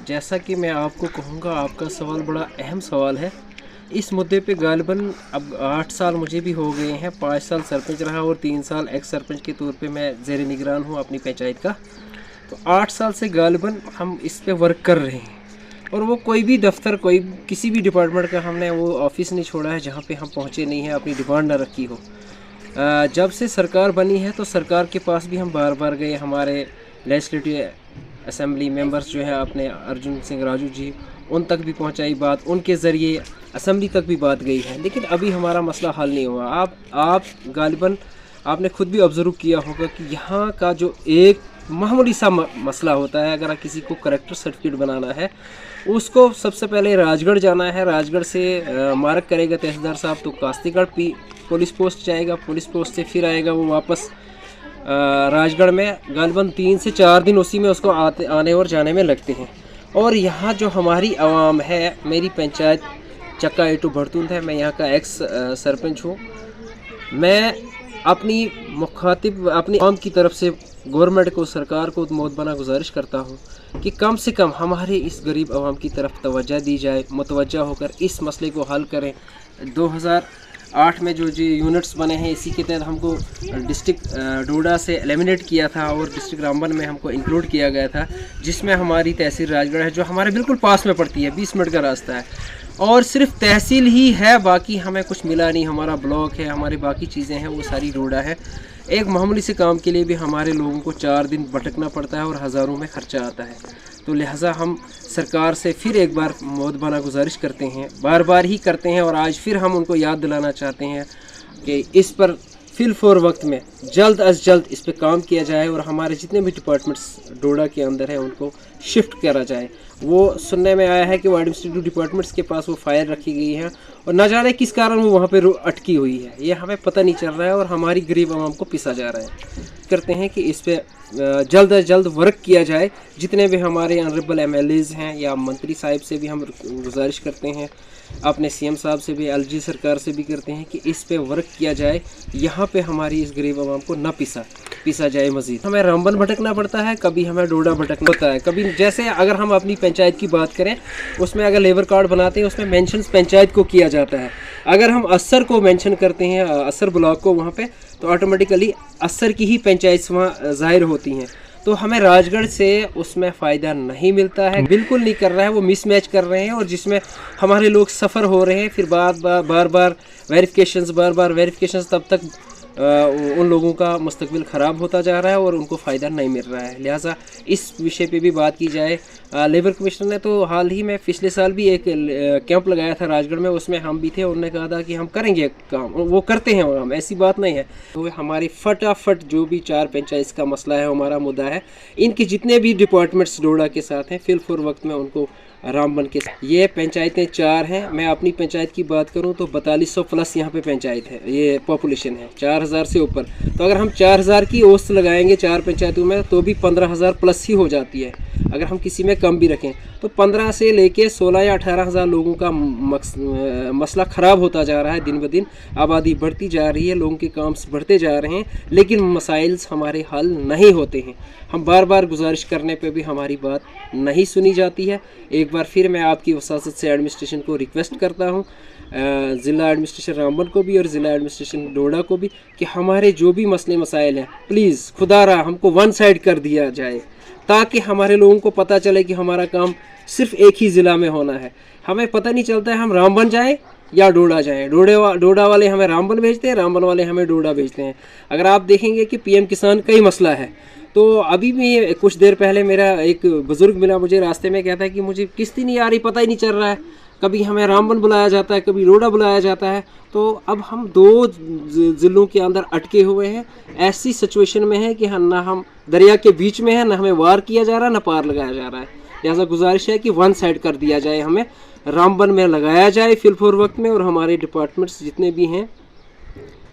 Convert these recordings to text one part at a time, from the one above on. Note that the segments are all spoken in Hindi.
जैसा कि मैं आपको कहूँगा, आपका सवाल बड़ा अहम सवाल है। इस मुद्दे पे गालिबन अब 8 साल मुझे भी हो गए हैं। 5 साल सरपंच रहा और 3 साल एक्स सरपंच के तौर पे मैं ज़ेर निगरान हूँ अपनी पंचायत का। तो 8 साल से गालिबन हम इस पे वर्क कर रहे हैं और वो कोई भी दफ्तर, कोई किसी भी डिपार्टमेंट का हमने वो ऑफिस नहीं छोड़ा है जहाँ पे हम पहुँचे नहीं हैं, अपनी डिमांड ना रखी हो। जब से सरकार बनी है तो सरकार के पास भी हम बार बार गए। हमारे लेजिस्लेटिव असेंबली मेंबर्स जो है अपने अर्जुन सिंह राजू जी, उन तक भी पहुंचाई बात, उनके ज़रिए असेंबली तक भी बात गई है, लेकिन अभी हमारा मसला हल नहीं हुआ। आप गालिबन आपने खुद भी ऑब्ज़र्व किया होगा कि यहाँ का जो एक मामूली सा मसला होता है, अगर किसी को करेक्टर सर्टिफिकेट बनाना है उसको सबसे पहले राजगढ़ जाना है। राजगढ़ से मार्क करेगा तहसीलदार साहब तो कास्तीगढ़ पुलिस पोस्ट जाएगा, पुलिस पोस्ट से फिर आएगा वो वापस राजगढ़ में। गालिबन 3 से 4 दिन उसी में उसको आने और जाने में लगते हैं। और यहाँ जो हमारी आवाम है, मेरी पंचायत चक्का एटू भरतुंद है, मैं यहाँ का एक्स सरपंच हूँ। मैं अपनी मुखातिब अपनी आवाम की तरफ से गवर्नमेंट को, सरकार को मोहतबना गुजारिश करता हूँ कि कम से कम हमारे इस गरीब आवाम की तरफ तवज्जो दी जाए, मुतवज्जा होकर इस मसले को हल करें। 2008 में जो यूनिट्स बने हैं, इसी के तहत हमको डिस्ट्रिक्ट डोडा से एलिमिनेट किया था और डिस्ट्रिक्ट रामबन में हमको इंक्लूड किया गया था, जिसमें हमारी तहसील राजगढ़ है जो हमारे बिल्कुल पास में पड़ती है, 20 मिनट का रास्ता है। और सिर्फ तहसील ही है, बाकी हमें कुछ मिला नहीं। हमारा ब्लॉक है, हमारी बाकी चीज़ें हैं, वो सारी डोडा है। एक मामूली से काम के लिए भी हमारे लोगों को 4 दिन भटकना पड़ता है और हज़ारों में खर्चा आता है। तो लिहाजा हम सरकार से फिर एक बार मोहतबाना गुजारिश करते हैं, बार बार ही करते हैं, और आज फिर हम उनको याद दिलाना चाहते हैं कि इस पर फिल फॉर वक्त में जल्द अज जल्द इस पर काम किया जाए और हमारे जितने भी डिपार्टमेंट्स डोडा के अंदर हैं उनको शिफ्ट करा जाए। वो सुनने में आया है कि वो एडमिनिस्ट्रेटिव डिपार्टमेंट्स के पास वो फाइल रखी गई है और न जाने किस कारण वो वहाँ पे अटकी हुई है, ये हमें पता नहीं चल रहा है और हमारी गरीब आवाम को पिसा जा रहा है। करते हैं कि इस पर जल्द अज जल्द वर्क किया जाए। जितने भी हमारे ऑनरेबल एमएलएज हैं या मंत्री साहिब से भी हम गुजारिश करते हैं, अपने सीएम साहब से भी, एलजी सरकार से भी करते हैं कि इस पे वर्क किया जाए। यहाँ पे हमारी इस गरीब आवाम को न पिसा जाए। मज़ीद हमें रामबन भटकना पड़ता है, कभी हमें डोडा भटकना होता है। कभी जैसे अगर हम अपनी पंचायत की बात करें, उसमें अगर लेबर कार्ड बनाते हैं उसमें मेंशन पंचायत को किया जाता है। अगर हम असर को मेंशन करते हैं, असर ब्लॉक को वहाँ पे, तो ऑटोमेटिकली असर की ही पंचायत वहाँ ज़ाहिर होती हैं। तो हमें राजगढ़ से उसमें फ़ायदा नहीं मिलता है, बिल्कुल नहीं कर रहा है, वो मिसमैच कर रहे हैं और जिसमें हमारे लोग सफ़र हो रहे हैं। फिर बार बार वेरिफिकेशंस तब तक उन लोगों का मुस्तकबिल ख़राब होता जा रहा है और उनको फ़ायदा नहीं मिल रहा है। लिहाजा इस विषय पे भी बात की जाए। लेबर कमिश्नर ने तो हाल ही में पिछले साल भी एक कैंप लगाया था राजगढ़ में, उसमें हम भी थे। उन्होंने कहा था कि हम करेंगे काम, वो करते हैं, हम ऐसी बात नहीं है। तो हमारी फटाफट जो भी 4 पंचायत का मसला है, हमारा मुद्दा है, इनके जितने भी डिपार्टमेंट्स डोडा के साथ हैं, फिल फॉर वक्त में उनको रामबन के ये पंचायतें 4 हैं। मैं अपनी पंचायत की बात करूं तो 4200 प्लस यहाँ पे पंचायत है, ये पॉपुलेशन है 4000 से ऊपर। तो अगर हम 4000 की औसत लगाएंगे 4 पंचायतों में तो भी 15000 प्लस ही हो जाती है। अगर हम किसी में कम भी रखें तो 15 से लेके 16 या 18,000 लोगों का मसला ख़राब होता जा रहा है। दिन ब दिन आबादी बढ़ती जा रही है, लोगों के काम बढ़ते जा रहे हैं, लेकिन मसाइल हमारे हल नहीं होते हैं। हम बार बार गुजारिश करने पे भी हमारी बात नहीं सुनी जाती है। एक बार फिर मैं आपकी वसासत से एडमिनिस्ट्रेशन को रिक्वेस्ट करता हूँ, ज़िला एडमिनिस्ट्रेशन रामबन को भी और ज़िला एडमिनिस्ट्रेशन डोडा को भी, कि हमारे जो भी मसले मसाइल हैं प्लीज़ खुदारा हमको वन साइड कर दिया जाए, ताकि हमारे लोगों को पता चले कि हमारा काम सिर्फ एक ही ज़िला में होना है। हमें पता नहीं चलता है हम रामबन जाएं या डोडा जाएं। डोडा वाले हमें रामबन भेजते हैं, रामबन वाले हमें डोडा भेजते हैं। अगर आप देखेंगे कि पीएम किसान का ही मसला है, तो अभी भी कुछ देर पहले मेरा एक बुज़ुर्ग मिला मुझे रास्ते में, कहता है कि मुझे किश्ती नहीं आ रही, पता ही नहीं चल रहा है, कभी हमें रामबन बुलाया जाता है, कभी डोडा बुलाया जाता है। तो अब हम 2 ज़िलों के अंदर अटके हुए हैं, ऐसी सिचुएशन में है कि ना हम दरिया के बीच में है, ना हमें वार किया जा रहा है, ना पार लगाया जा रहा है। लिहाजा गुजारिश है कि वन साइड कर दिया जाए, हमें रामबन में लगाया जाए फिल फॉर वक्त में। और हमारे डिपार्टमेंट्स जितने भी हैं,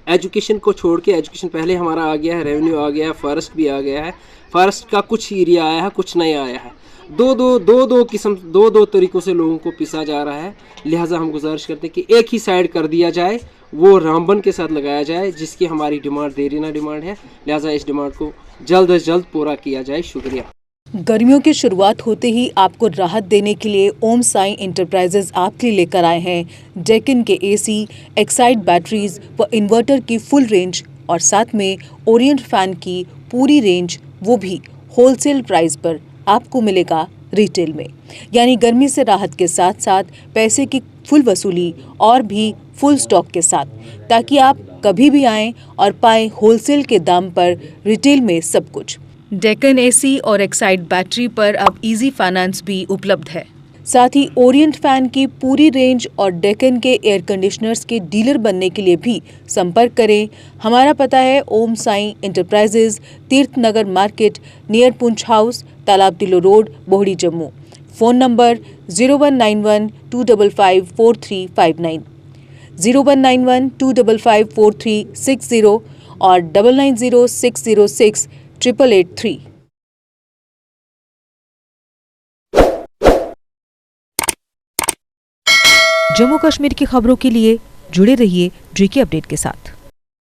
एजुकेशन को छोड़ के, एजुकेशन पहले हमारा आ गया है, रेवेन्यू आ गया है, फॉरेस्ट भी आ गया है, फॉरेस्ट का कुछ एरिया आया है, कुछ नहीं आया है। दो तरीक़ों से लोगों को पिसा जा रहा है। लिहाजा हम गुजारिश करते हैं कि एक ही साइड कर दिया जाए, वो रामबन के साथ लगाया जाए, जिसकी हमारी डिमांड देरीना डिमांड है। लिहाजा इस डिमांड को जल्द अज जल्द पूरा किया जाए। शुक्रिया। गर्मियों की शुरुआत होते ही आपको राहत देने के लिए ओम साई एंटरप्राइजेज आपके लिए लेकर आए हैं डेक्कन के एसी, एक्साइड बैटरीज व इन्वर्टर की फुल रेंज और साथ में ओरिएंट फैन की पूरी रेंज, वो भी होलसेल प्राइस पर आपको मिलेगा रिटेल में। यानी गर्मी से राहत के साथ साथ पैसे की फुल वसूली और भी फुल स्टॉक के साथ, ताकि आप कभी भी आएं और पाएं होलसेल के दाम पर रिटेल में सब कुछ। डेक्कन एसी और एक्साइड बैटरी पर अब इजी फाइनेंस भी उपलब्ध है। साथ ही ओरिएंट फैन की पूरी रेंज और डेक्कन के एयर कंडीशनर्स के डीलर बनने के लिए भी संपर्क करें। हमारा पता है ओम Sai enterprises, Tirth Nagar market, near Poonch house, Talab Tillo road, Bohri, Jammu. Phone number 0191 255 4359, 0191 255 4360 और 990606 8883। जम्मू कश्मीर की खबरों के लिए जुड़े रहिए जीके अपडेट के साथ।